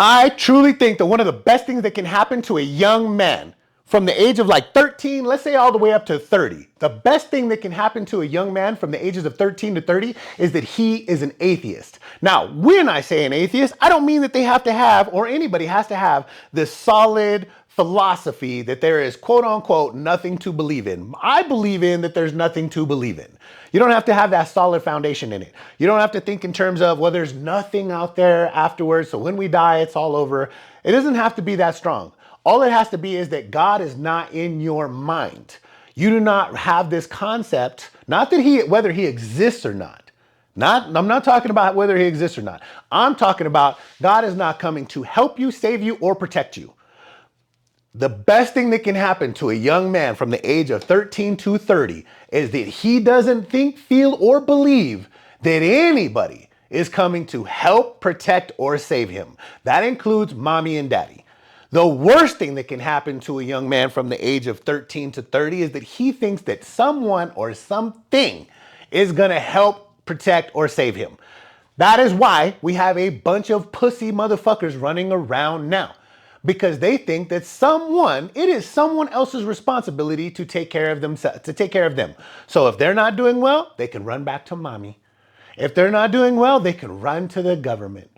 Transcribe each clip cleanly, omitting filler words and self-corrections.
I truly think that one of the best things that can happen to a young man from the age of like 13, let's say all the way up to 30, the best thing that can happen to a young man from the ages of 13 to 30 is that he is an atheist. Now, when I say an atheist, I don't mean that they have to have, or anybody has to have, this solid philosophy that there is quote unquote nothing to believe in. I believe in that there's nothing to believe in. You don't have to have that solid foundation in it. You don't have to think in terms of, well, there's nothing out there afterwards, so when we die, it's all over. It doesn't have to be that strong. All it has to be is that God is not in your mind. You do not have this concept, not that whether he exists or not. I'm not talking about whether he exists or not. I'm talking about God is not coming to help you, save you, or protect you. The best thing that can happen to a young man from the age of 13 to 30 is that he doesn't think, feel, or believe that anybody is coming to help, protect, or save him. That includes mommy and daddy. The worst thing that can happen to a young man from the age of 13 to 30 is that he thinks that someone or something is going to help, protect, or save him. That is why we have a bunch of pussy motherfuckers running around now. Because they think that it is someone else's responsibility to take care of themselves, to take care of them. So if they're not doing well, they can run back to mommy. If they're not doing well, they can run to the government.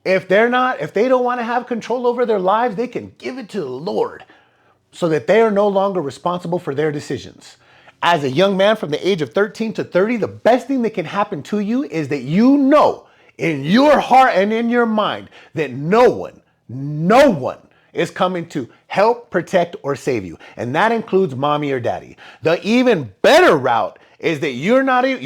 If they don't want to have control over their lives, they can give it to the Lord so that they are no longer responsible for their decisions. As a young man from the age of 13 to 30, the best thing that can happen to you is that you know in your heart and in your mind that no one is coming to help, protect, or save you. And that includes mommy or daddy. The even better route is that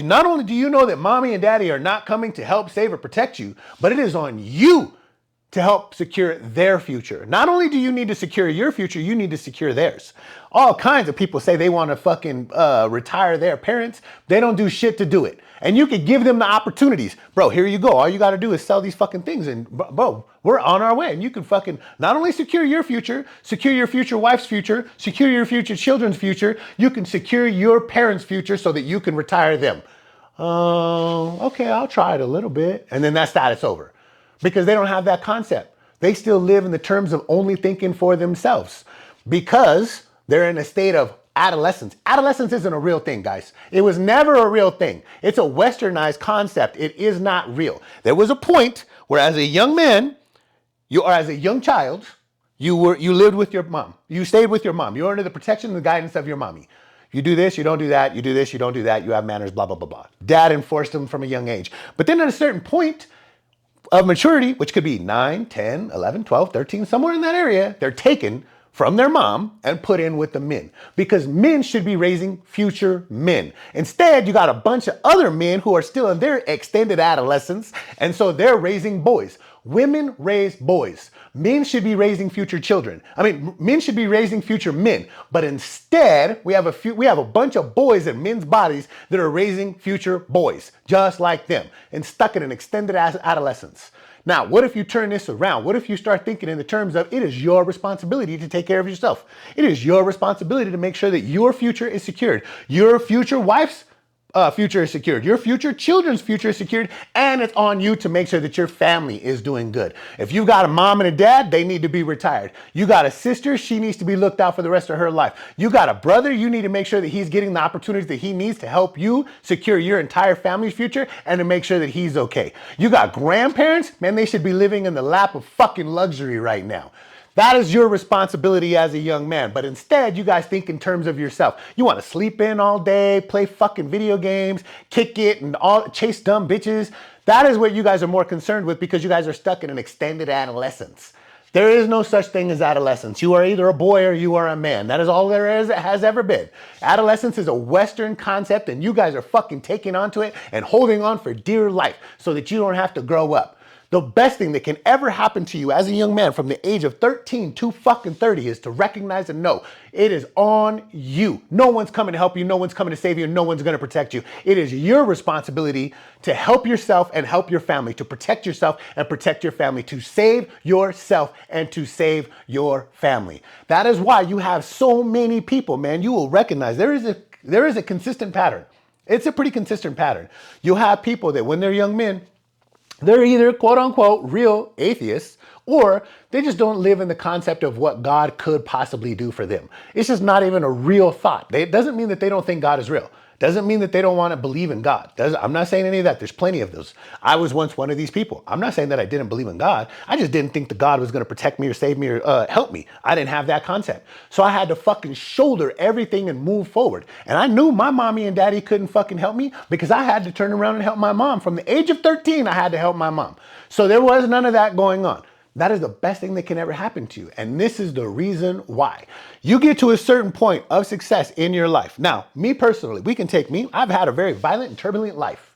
not only do you know that mommy and daddy are not coming to help, save, or protect you, but it is on you to help secure their future. Not only do you need to secure your future, you need to secure theirs. All kinds of people say they want to fucking retire their parents. They don't do shit to do it. And you could give them the opportunities. Bro, here you go. All you got to do is sell these fucking things. And bro, we're on our way. And you can fucking not only secure your future wife's future, secure your future children's future, you can secure your parents' future so that you can retire them. Okay, I'll try it a little bit. And then that's over. Because they don't have that concept. They still live in the terms of only thinking for themselves. Because they're in a state of adolescence. Adolescence isn't a real thing, guys. It was never a real thing. It's a westernized concept. It is not real. There was a point where as a young man, as a young child, you lived with your mom. You stayed with your mom. You were under the protection and the guidance of your mommy. You do this, you don't do that. You do this, you don't do that. You have manners, blah, blah, blah, blah. Dad enforced them from a young age. But then at a certain point of maturity, which could be 9, 10, 11, 12, 13, somewhere in that area, they're taken from their mom and put in with the men, because men should be raising future men. Instead, you got a bunch of other men who are still in their extended adolescence, and so they're raising boys. Women raise boys. Men should be raising future children. Men should be raising future men, but instead we have a bunch of boys in men's bodies that are raising future boys, just like them, and stuck in an extended adolescence. Now, what if you turn this around? What if you start thinking in the terms of it is your responsibility to take care of yourself? It is your responsibility to make sure that your future is secured. Your future wife's future is secured. Your future children's future is secured. And it's on you to make sure that your family is doing good. If you've got a mom and a dad, they need to be retired. You got a sister, she needs to be looked out for the rest of her life. You got a brother, you need to make sure that he's getting the opportunities that he needs to help you secure your entire family's future and to make sure that he's okay. You got grandparents, man, they should be living in the lap of fucking luxury right now. That is your responsibility as a young man. But instead, you guys think in terms of yourself. You want to sleep in all day, play fucking video games, kick it, and chase dumb bitches. That is what you guys are more concerned with because you guys are stuck in an extended adolescence. There is no such thing as adolescence. You are either a boy or you are a man. That is all there has ever been. Adolescence is a Western concept, and you guys are fucking taking onto it and holding on for dear life so that you don't have to grow up. The best thing that can ever happen to you as a young man from the age of 13 to fucking 30 is to recognize and know it is on you. No one's coming to help you. No one's coming to save you. And no one's going to protect you. It is your responsibility to help yourself and help your family, to protect yourself and protect your family, to save yourself and to save your family. That is why you have so many people, man. You will recognize there is a consistent pattern. It's a pretty consistent pattern. You have people that when they're young men, They're either quote unquote real atheists, or they just don't live in the concept of what God could possibly do for them. It's just not even a real thought. It doesn't mean that they don't think God is real. Doesn't mean that they don't want to believe in God. I'm not saying any of that. There's plenty of those. I was once one of these people. I'm not saying that I didn't believe in God. I just didn't think that God was going to protect me or save me or help me. I didn't have that concept. So I had to fucking shoulder everything and move forward. And I knew my mommy and daddy couldn't fucking help me because I had to turn around and help my mom. From the age of 13, I had to help my mom. So there was none of that going on. That is the best thing that can ever happen to you. And this is the reason why. You get to a certain point of success in your life. Now, me personally, we can take me. I've had a very violent and turbulent life.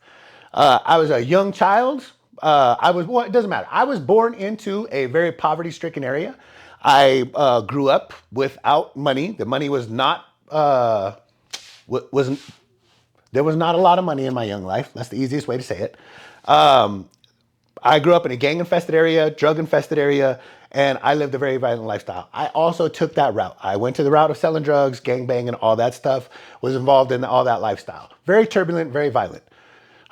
I was a young child. Well, it doesn't matter. I was born into a very poverty-stricken area. I grew up without money. The money was not, there was not a lot of money in my young life. That's the easiest way to say it. I grew up in a gang-infested area, drug-infested area, and I lived a very violent lifestyle. I also took that route. I went to the route of selling drugs, gangbanging, all that stuff, was involved in all that lifestyle. Very turbulent, very violent.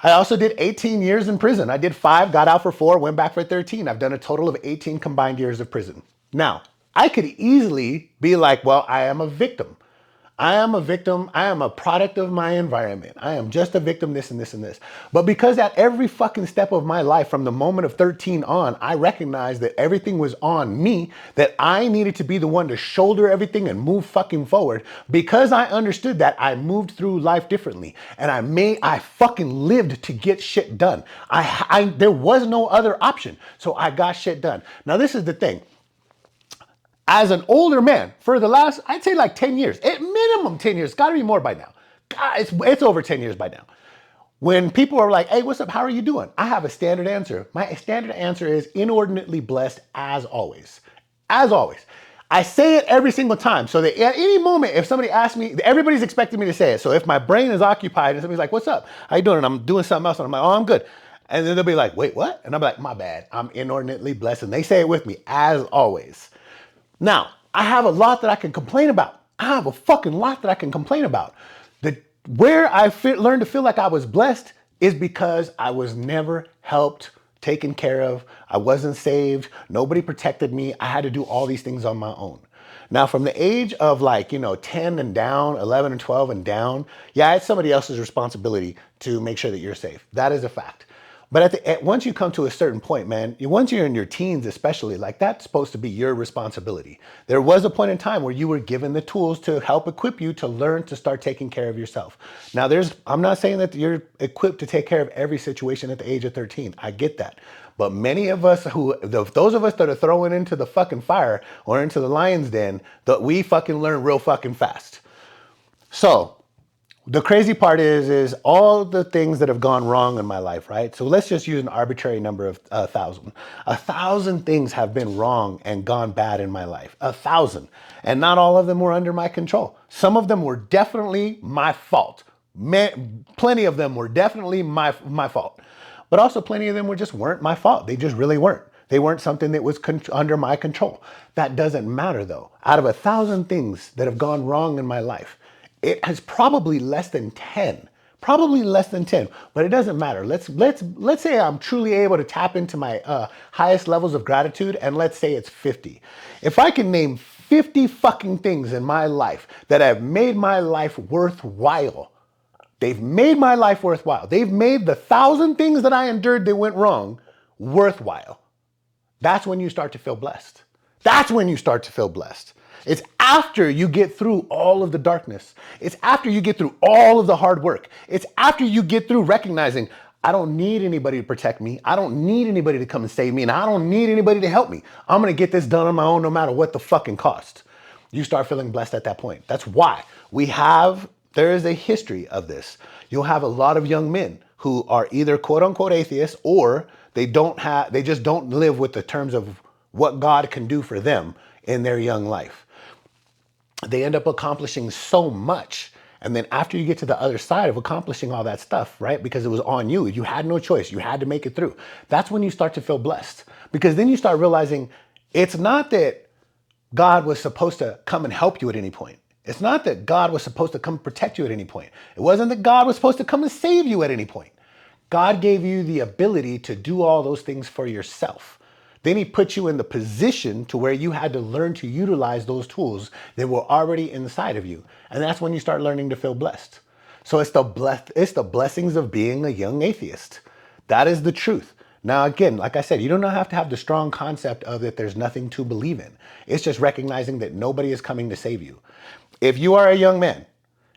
I also did 18 years in prison. I did 5, got out for 4, went back for 13. I've done a total of 18 combined years of prison. Now, I could easily be like, well, I am a victim. I am a victim. I am a product of my environment. I am just a victim, this and this and this. But because at every fucking step of my life, from the moment of 13 on, I recognized that everything was on me, that I needed to be the one to shoulder everything and move fucking forward. Because I understood that, I moved through life differently. And I fucking lived to get shit done. There was no other option. So I got shit done. Now this is the thing. As an older man, for the last, I'd say like 10 years, at minimum 10 years, gotta be more by now. God, it's over 10 years by now. When people are like, hey, what's up? How are you doing? I have a standard answer. My standard answer is inordinately blessed as always. As always. I say it every single time so that at any moment, if somebody asks me, everybody's expecting me to say it. So if my brain is occupied and somebody's like, what's up? How you doing? And I'm doing something else and I'm like, oh, I'm good. And then they'll be like, wait, what? And I'm like, my bad. I'm inordinately blessed. And they say it with me, as always. Now, I have a lot that I can complain about. I have a fucking lot that I can complain about. Where I learned to feel like I was blessed is because I was never helped, taken care of. I wasn't saved. Nobody protected me. I had to do all these things on my own. Now, from the age of 10 and down, 11 and 12 and down, yeah, it's somebody else's responsibility to make sure that you're safe. That is a fact. But once you come to a certain point, man, once you're in your teens especially, that's supposed to be your responsibility. There was a point in time where you were given the tools to help equip you to learn to start taking care of yourself. Now, I'm not saying that you're equipped to take care of every situation at the age of 13. I get that. But many of us those of us that are throwing into the fucking fire or into the lion's den, we fucking learn real fucking fast. So, the crazy part is all the things that have gone wrong in my life, right? So let's just use an arbitrary number of 1,000. 1,000 things have been wrong and gone bad in my life. 1,000. And not all of them were under my control. Some of them were definitely my fault. Plenty of them were definitely my fault. But also plenty of them weren't my fault. They just really weren't. They weren't something that was under my control. That doesn't matter though. Out of 1,000 things that have gone wrong in my life, it has probably less than 10, but it doesn't matter. Let's say I'm truly able to tap into my highest levels of gratitude, and let's say it's 50. If I can name 50 fucking things in my life that have made my life worthwhile, they've made my life worthwhile. They've made the 1,000 things that I endured that went wrong worthwhile. That's when you start to feel blessed. That's when you start to feel blessed. It's after you get through all of the darkness. It's after you get through all of the hard work. It's after you get through recognizing, I don't need anybody to protect me. I don't need anybody to come and save me. And I don't need anybody to help me. I'm going to get this done on my own no matter what the fucking cost. You start feeling blessed at that point. That's why there is a history of this. You'll have a lot of young men who are either quote unquote atheists, or they just don't live with the terms of what God can do for them in their young life. They end up accomplishing so much. And then after you get to the other side of accomplishing all that stuff, right? Because it was on you. You had no choice. You had to make it through. That's when you start to feel blessed. Because then you start realizing it's not that God was supposed to come and help you at any point. It's not that God was supposed to come protect you at any point. It wasn't that God was supposed to come and save you at any point. God gave you the ability to do all those things for yourself. Then he put you in the position to where you had to learn to utilize those tools that were already inside of you. And that's when you start learning to feel blessed. So it's the blessings of being a young atheist. That is the truth. Now, again, like I said, you don't have to have the strong concept of that there's nothing to believe in. It's just recognizing that nobody is coming to save you. If you are a young man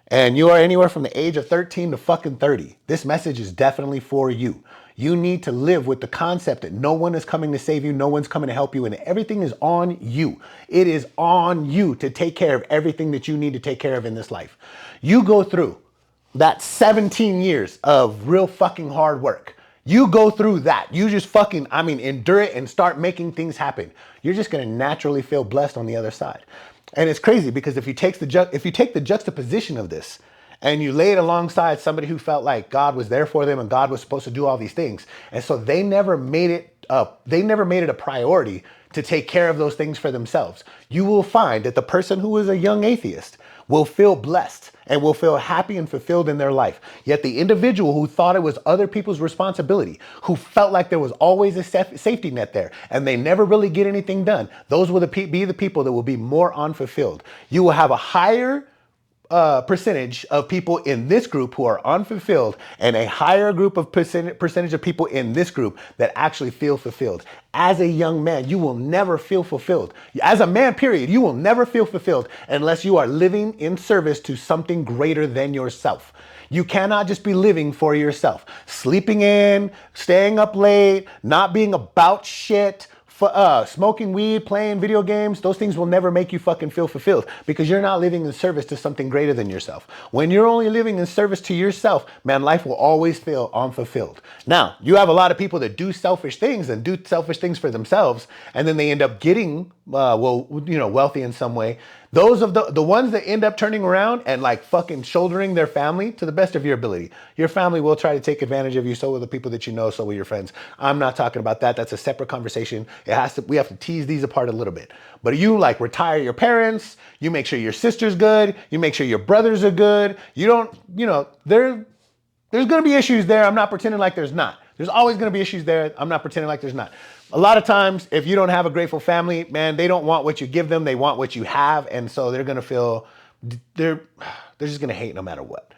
and you are anywhere from the age of 13 to fucking 30, this message is definitely for you. You need to live with the concept that no one is coming to save you, no one's coming to help you, and everything is on you. It is on you to take care of everything that you need to take care of in this life. You go through that 17 years of real fucking hard work. You go through that. You just fucking, endure it and start making things happen. You're just gonna naturally feel blessed on the other side. And it's crazy because if you take the juxtaposition of this and you lay it alongside somebody who felt like God was there for them and God was supposed to do all these things, and so they never made it a priority to take care of those things for themselves, you will find that the person who is a young atheist will feel blessed and will feel happy and fulfilled in their life. Yet the individual who thought it was other people's responsibility, who felt like there was always a safety net there and they never really get anything done, those will be the people that will be more unfulfilled. You will have a higher percentage of people in this group who are unfulfilled and a higher group of percentage of people in this group that actually feel fulfilled. As a young man, you will never feel fulfilled. As a man, period, you will never feel fulfilled unless you are living in service to something greater than yourself. You cannot just be living for yourself. Sleeping in, staying up late, not being about shit, smoking weed, playing video games, those things will never make you fucking feel fulfilled because you're not living in service to something greater than yourself. When you're only living in service to yourself, man, life will always feel unfulfilled. Now, you have a lot of people that do selfish things and do selfish things for themselves, and then they end up getting, wealthy in some way. Those of the ones that end up turning around and like fucking shouldering their family to the best of your ability. Your family will try to take advantage of you. So will the people that you know. So will your friends. I'm not talking about that. That's a separate conversation. We have to tease these apart a little bit. But you like retire your parents. You make sure your sister's good. You make sure your brothers are good. You don't, there's going to be issues there. I'm not pretending like there's not. There's always going to be issues there. I'm not pretending like there's not. A lot of times, if you don't have a grateful family, man, they don't want what you give them. They want what you have. And so they're going to feel, they're just going to hate no matter what.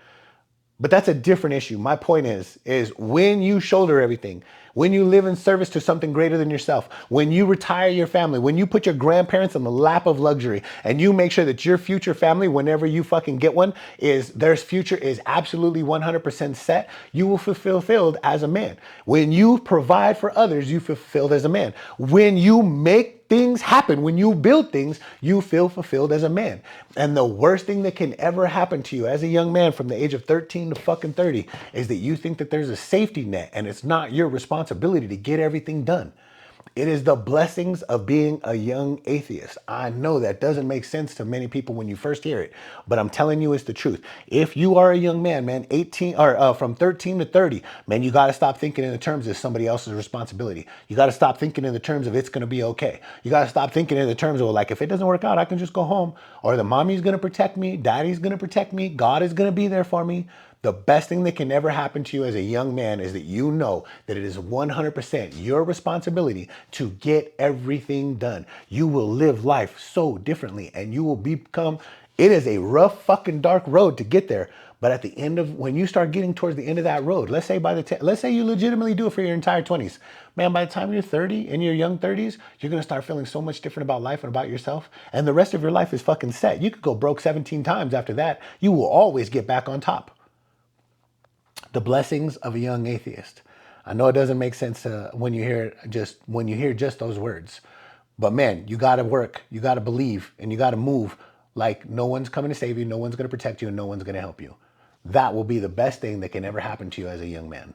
But that's a different issue. My point is when you shoulder everything, when you live in service to something greater than yourself, when you retire your family, when you put your grandparents in the lap of luxury and you make sure that your future family, whenever you fucking get one, their future is absolutely 100% set, you will feel fulfilled as a man. When you provide for others, you feel fulfilled as a man. When you make things happen, when you build things, you feel fulfilled as a man. And the worst thing that can ever happen to you as a young man from the age of 13 to fucking 30 is that you think that there's a safety net and it's not your responsibility to get everything done. It is the blessings of being a young atheist. I know that doesn't make sense to many people when you first hear it, but I'm telling you it's the truth. If you are a young man, 18 or from 13 to 30, man, you got to stop thinking in the terms of somebody else's responsibility. You got to stop thinking in the terms of it's going to be okay. You got to stop thinking in the terms of like, if it doesn't work out, I can just go home, or the mommy's going to protect me, daddy's going to protect me, God is going to be there for me. The best thing that can ever happen to you as a young man is that you know that it is 100% your responsibility to get everything done. You will live life so differently and you will become, it is a rough fucking dark road to get there. But at the end of, when you start getting towards the end of that road, let's say you legitimately do it for your entire 20s, man, by the time you're 30, in your young 30s, you're going to start feeling so much different about life and about yourself. And the rest of your life is fucking set. You could go broke 17 times after that. You will always get back on top. The blessings of a young atheist. I know it doesn't make sense when you hear just those words, but man, you got to work, you got to believe, and you got to move like no one's coming to save you, no one's going to protect you, and no one's going to help you. That will be the best thing that can ever happen to you as a young man.